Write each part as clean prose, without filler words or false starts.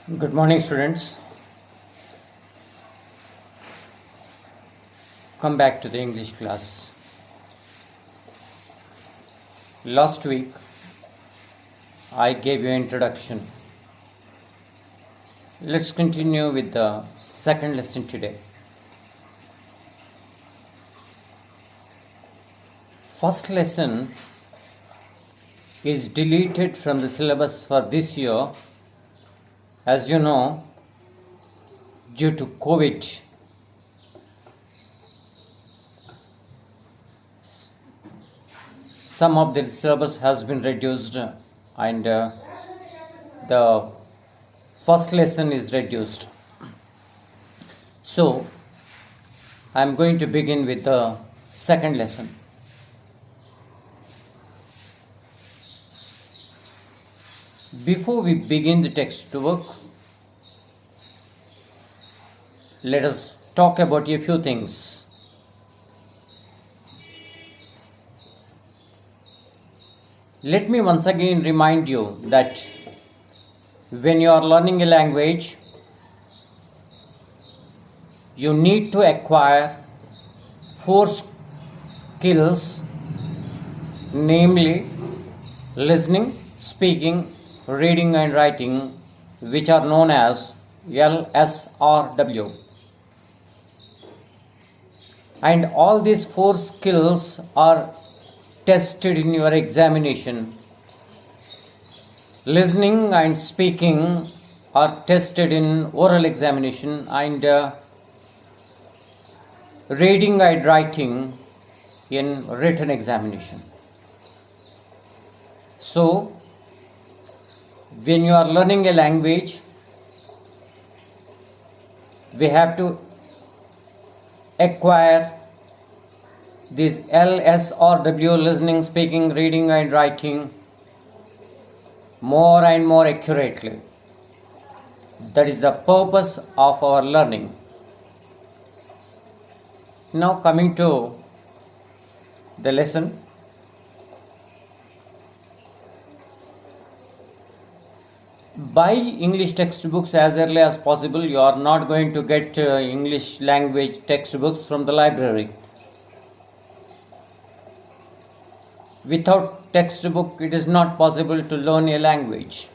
Good morning, students. Come back to the English class. Last week, I gave you an introduction. Let's continue with the second lesson today. First lesson is deleted from the syllabus for this year. As you know, due to COVID, some of the syllabus has been reduced and the first lesson is reduced. So, I am going to begin with the second lesson. Before we begin the textbook, let us talk about a few things. Let me once again remind you that when you are learning a language, you need to acquire 4 skills, namely listening, speaking, reading and writing, which are known as LSRW. And all these 4 skills are tested in your examination. Listening and speaking are tested in oral examination, and reading and writing in written examination. So, when you are learning a language, we have to acquire these LSRW, listening, speaking, reading and writing, more and more accurately. That is the purpose of our learning. Now coming to the lesson. Buy English textbooks as early as possible. You are not going to get English language textbooks from the library. Without textbook, it is not possible to learn a language.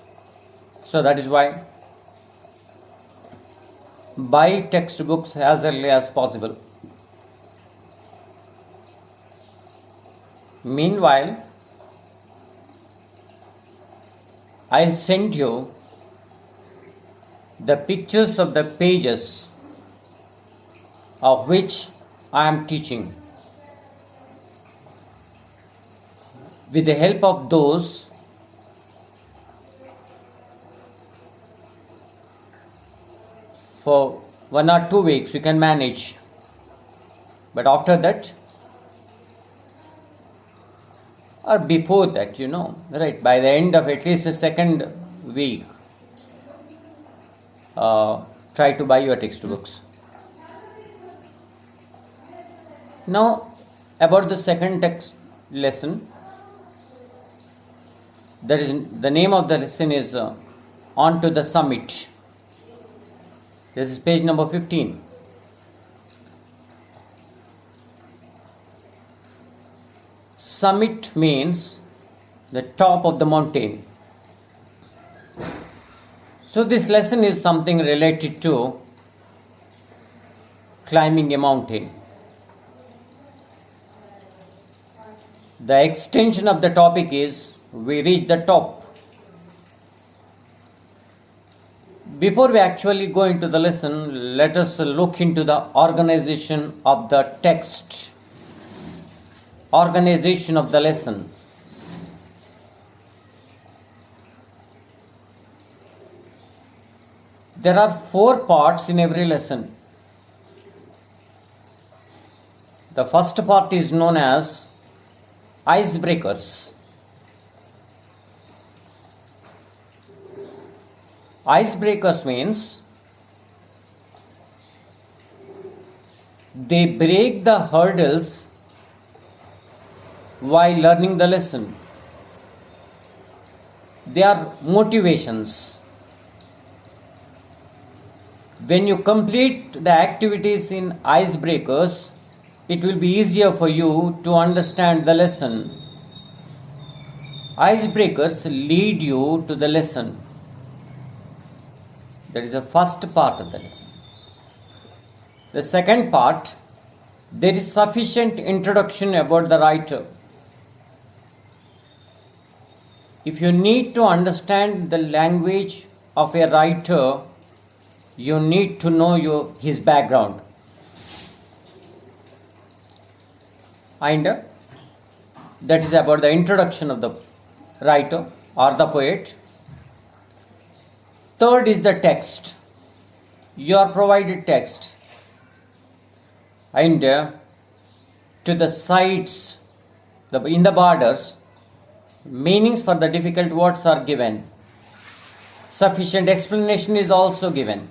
So that is why buy textbooks as early as possible. Meanwhile, I'll send you the pictures of the pages of which I am teaching. With the help of those, for 1 or 2 weeks you can manage. But after that, or before that, right, by the end of at least the second week, try to buy your textbooks. Now, about the second text lesson, that is, the name of the lesson is On to the Summit. This is page number 15. Summit means the top of the mountain. So this lesson is something related to climbing a mountain. The extension of the topic is we reach the top. Before we actually go into the lesson, let us look into the organization of the text. Organization of the lesson. There are 4 parts in every lesson. The first part is known as icebreakers. Icebreakers means they break the hurdles while learning the lesson. They are motivations. when you complete the activities in icebreakers, it will be easier for you to understand the lesson. Icebreakers lead you to the lesson. That is the first part of the lesson. The second part, there is sufficient introduction about the writer. If you need to understand the language of a writer, you need to know his background. And that is about the introduction of the writer or the poet. Third is the text. You are provided text. And to the sides, in the borders, meanings for the difficult words are given. Sufficient explanation is also given.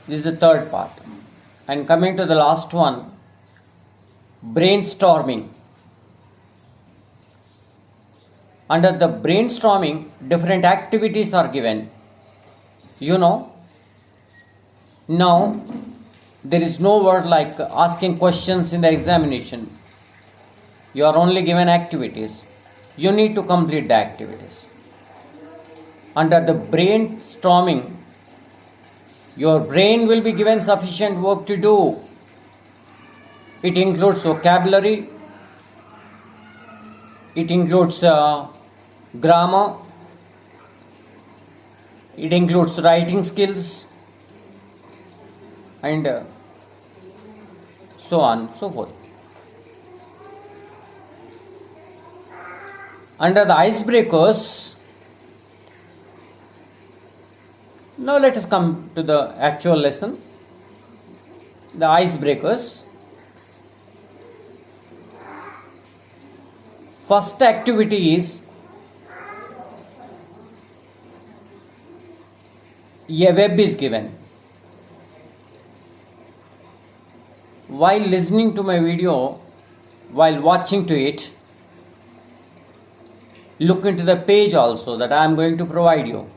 This is the third part. And coming to the last one, brainstorming. Under the brainstorming, different activities are given. Now there is no word like asking questions in the examination. You are only given activities. You need to complete the activities. Under the brainstorming, your brain will be given sufficient work to do. It includes vocabulary. It includes grammar. It includes writing skills. And so on and so forth. Under the icebreakers, now let us come to the actual lesson. The icebreakers. First activity is a web is given. While listening to my video, while watching to it, look into the page also that I am going to provide you.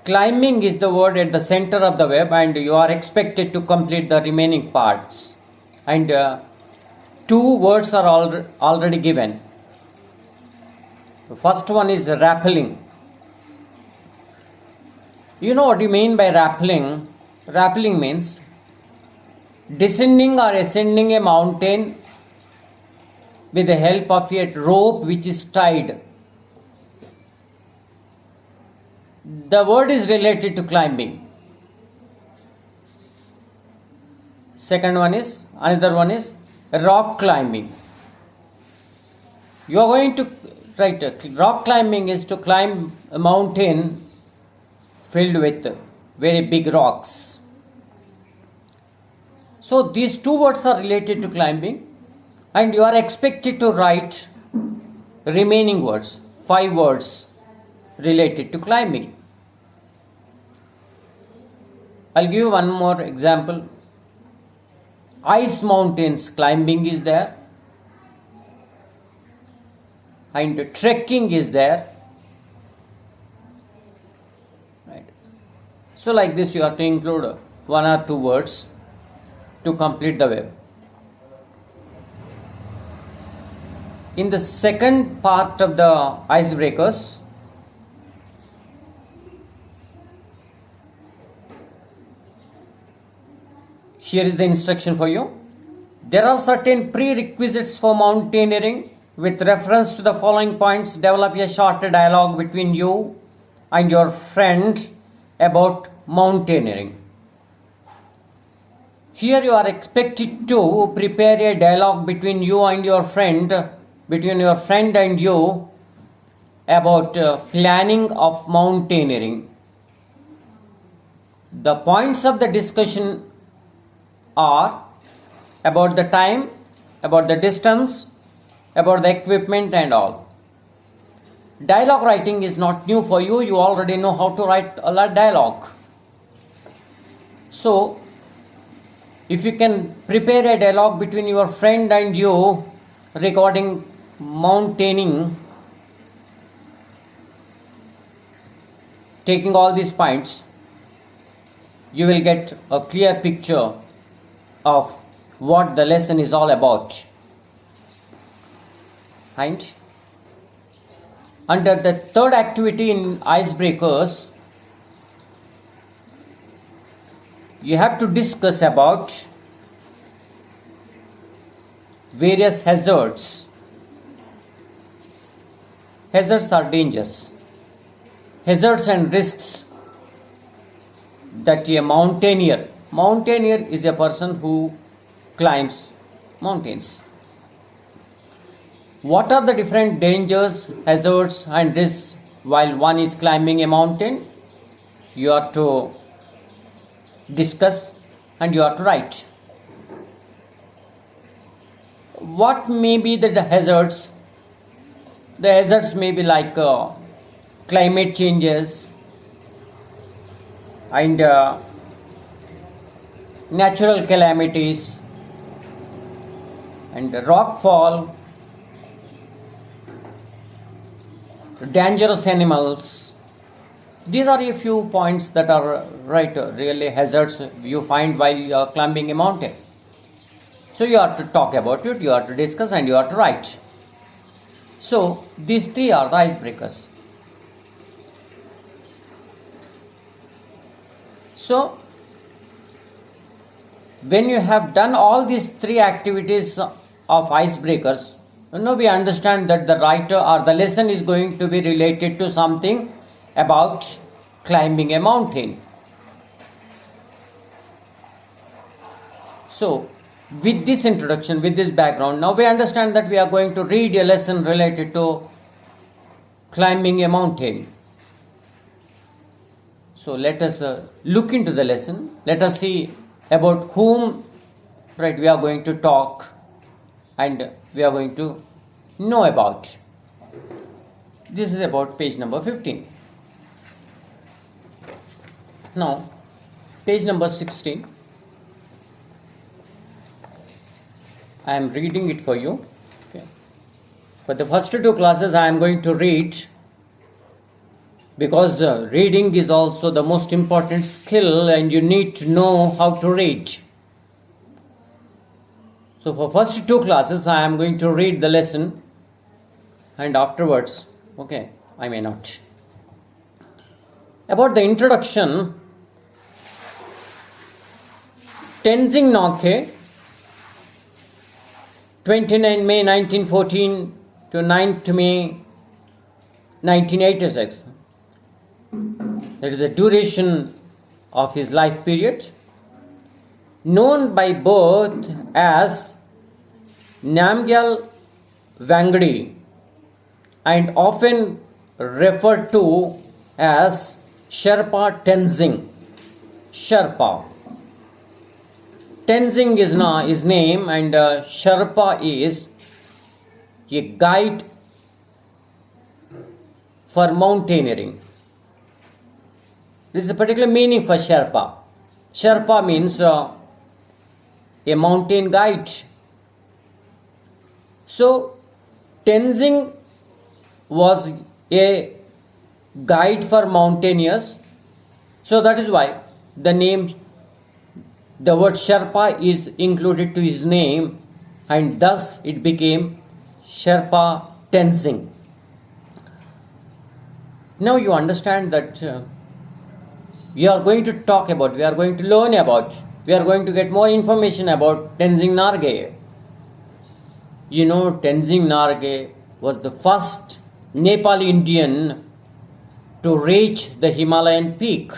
Climbing is the word at the center of the web, and you are expected to complete the remaining parts. And two words are already given. The first one is rappelling. You know what you mean by rappelling? Rappelling means descending or ascending a mountain with the help of a rope which is tied. The word is related to climbing. Another one is rock climbing. You are going to rock climbing is to climb a mountain filled with very big rocks. So these two words are related to climbing, and you are expected to write remaining words, 5 words related to climbing. I'll give you one more example. Ice mountains climbing is there, and trekking is there. Right. So like this you have to include 1 or 2 words to complete the web. In the second part of the icebreakers, here is the instruction for you. There are certain prerequisites for mountaineering. With reference to the following points, develop a short dialogue between you and your friend about mountaineering. Here you are expected to prepare a dialogue between you and your friend, and you about planning of mountaineering. The points of the discussion are about the time, about the distance, about the equipment and all. Dialogue writing is not new for you. You already know how to write a dialogue. So, if you can prepare a dialogue between your friend and you regarding mountaineering, taking all these points, you will get a clear picture of what the lesson is all about. And under the third activity in icebreakers, you have to discuss about various hazards. Hazards are dangers. Hazards and risks that a mountaineer is a person who climbs mountains. What are the different dangers, hazards and risks while one is climbing a mountain? You are to discuss and you are to write. What may be the hazards? The hazards may be like climate changes and natural calamities and rockfall, dangerous animals. These are a few points that are really hazards you find while you are climbing a mountain. So you have to talk about it, you have to discuss and you have to write. So these three are the icebreakers. So when you have done all these three activities of icebreakers, we understand that the writer or the lesson is going to be related to something about climbing a mountain. So with this introduction, with this background, now we understand that we are going to read a lesson related to climbing a mountain. So let us look into the lesson. Let us see about whom we are going to talk and we are going to know about. This is about page number 15. Now, page number 16. I am reading it for you. Okay. For the first two classes, I am going to read because reading is also the most important skill and you need to know how to read. So for first two classes, I am going to read the lesson and afterwards, I may not. About the introduction, Tenzing Norgay, 29 May 1914 to 9th May 1986. That is the duration of his life period. Known by both as Namgyal Wangdi and often referred to as Sherpa Tenzing. Sherpa. Tenzing is his name and Sherpa is a guide for mountaineering. This is a particular meaning for Sherpa. Sherpa means a mountain guide. So Tenzing was a guide for mountaineers. So that is why the word Sherpa is included to his name and thus it became Sherpa Tenzing. Now you understand that we are going to talk about, we are going to learn about, we are going to get more information about Tenzing Norgay. You know, Tenzing Norgay was the first Nepali Indian to reach the Himalayan peak,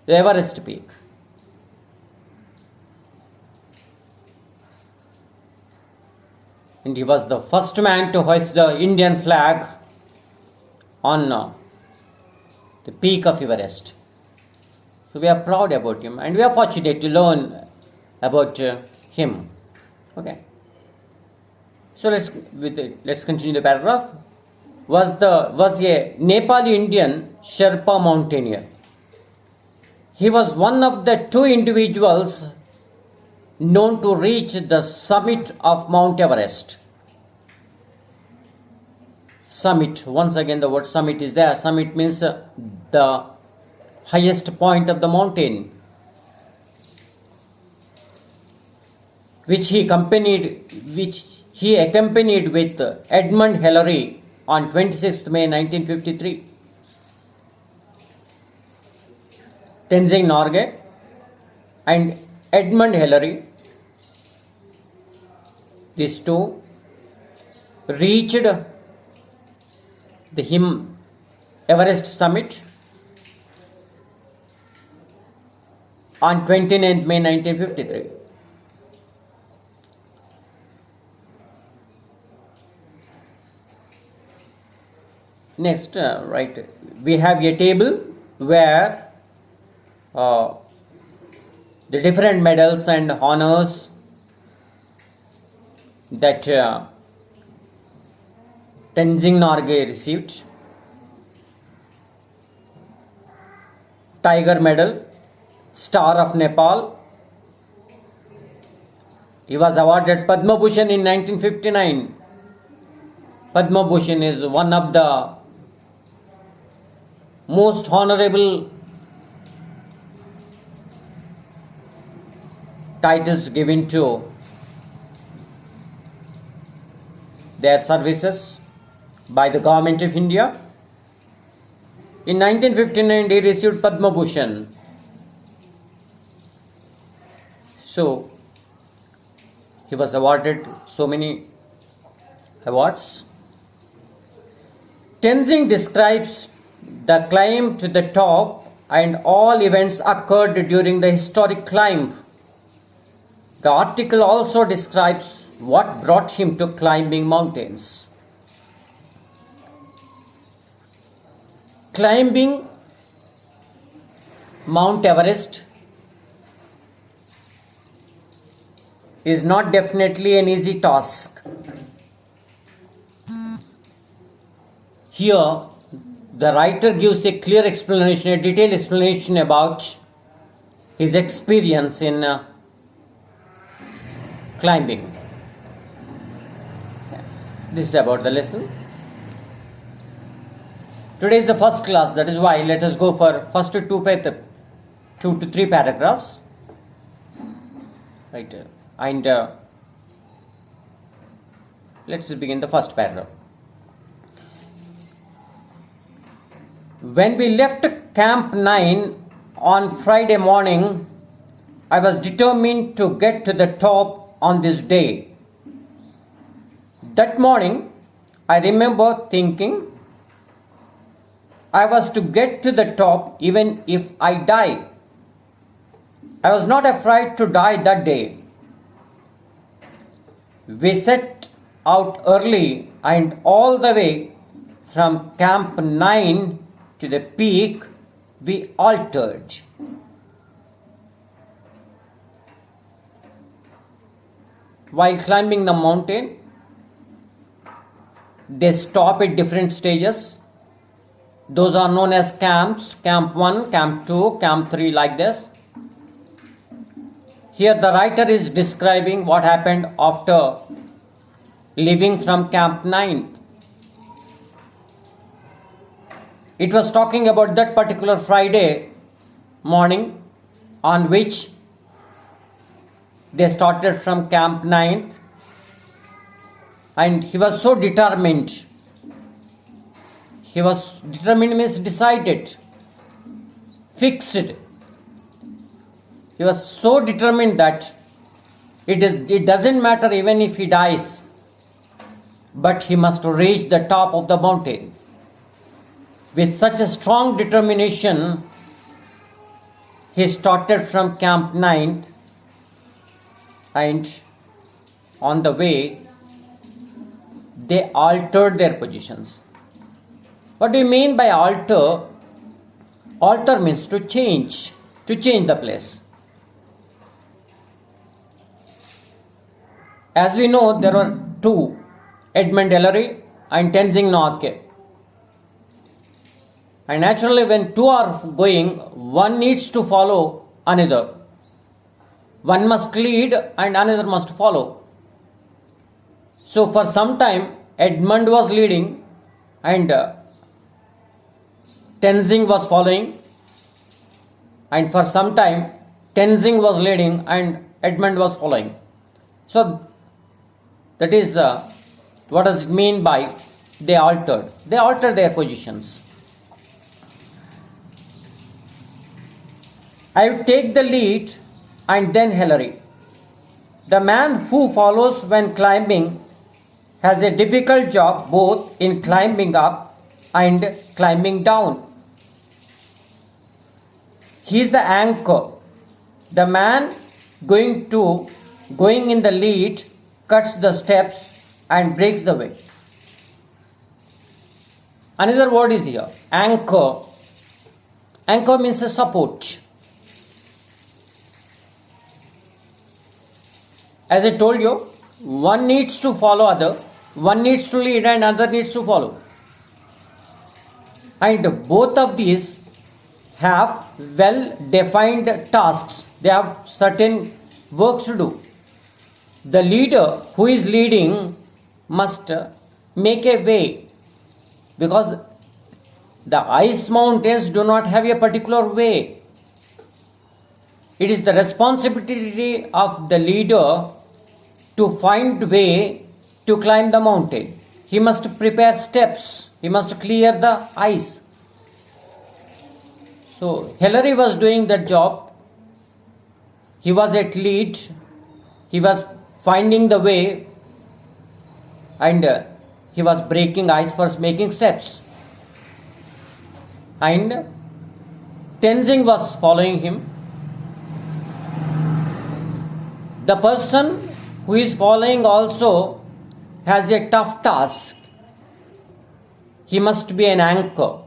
the Everest peak. And he was the first man to hoist the Indian flag on the peak of Everest. So we are proud about him and we are fortunate to learn about him. Okay. So let's continue the paragraph. Was a Nepali Indian Sherpa mountaineer. He was one of the two individuals known to reach the summit of Mount Everest. summit. Once again the word summit is there. Summit means the highest point of the mountain, which he accompanied with Edmund Hillary on 26th May 1953. Tenzing Norgay and Edmund Hillary, these two reached the Everest summit on 29th May 1953. Next, we have a table where the different medals and honors that Tenzing Norgay received. Tiger Medal, Star of Nepal. He was awarded Padma Bhushan in 1959. Padma Bhushan is one of the most honorable titles given to their services by the government of India. In 1959, he received Padma Bhushan. So, he was awarded so many awards. Tenzing describes the climb to the top and all events occurred during the historic climb. The article also describes what brought him to climbing mountains. Climbing Mount Everest is not definitely an easy task. Here, the writer gives a clear explanation, a detailed explanation about his experience in climbing. This is about the lesson. Today is the first class, that is why let us go for first 2 to 3 paragraphs. Right, and let's begin the first paragraph. When we left Camp 9 on Friday morning, I was determined to get to the top on this day. That morning, I remember thinking I was to get to the top even if I die. I was not afraid to die that day. We set out early and all the way from Camp 9 to the peak we altered. While climbing the mountain, they stop at different stages. Those are known as camps, Camp 1, Camp 2, Camp 3, like this. Here the writer is describing what happened after leaving from Camp 9. It was talking about that particular Friday morning on which they started from Camp 9, and he was so determined. He was determined means decided, fixed. He was so determined that it doesn't matter even if he dies, but he must reach the top of the mountain. With such a strong determination, he started from Camp 9, and on the way they altered their positions. What do you mean by alter? Alter means to change the place. As we know, there were two, Edmund Hillary and Tenzing Norgay. And naturally, when two are going, one needs to follow another. One must lead and another must follow. So for some time, Edmund was leading and Tenzing was following, and for some time Tenzing was leading and Edmund was following. So that is what does it mean by they altered? They altered their positions. I would take the lead and then Hilary. The man who follows when climbing has a difficult job both in climbing up and climbing down. He is the anchor. The man going in the lead cuts the steps and breaks the way. Another word is here, anchor. Anchor means a support. As I told you, one needs to follow other, one needs to lead and other needs to follow. And both of these have well defined tasks. They have certain works to do. The leader who is leading must make a way, because the ice mountains do not have a particular way. It is the responsibility of the leader to find way to climb the mountain. He must prepare steps. He must clear the ice. So Hilary was doing that job. He was at lead. He was finding the way, and he was breaking ice, first making steps. And Tenzing was following him. The person who is following also has a tough task. He must be an anchor.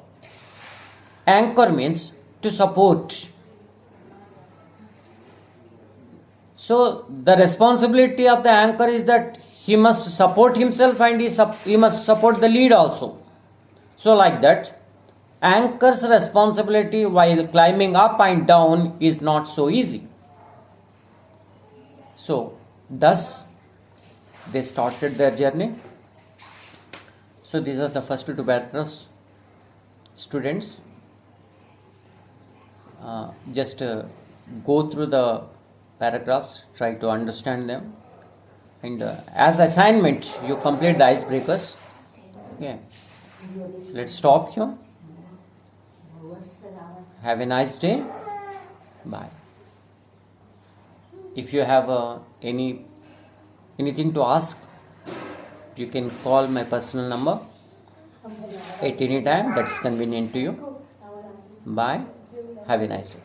Anchor means to support. So the responsibility of the anchor is that he must support himself and he must support the lead also. So like that, anchor's responsibility while climbing up and down is not so easy. So thus they started their journey. So these are the first two paragraphs. Students, just go through the paragraphs, try to understand them, and as assignment you complete the icebreakers. Okay, so let's stop here. Have a nice day. Bye. If you have anything to ask, you can call my personal number at any time that's convenient to you. Bye. Have a nice day.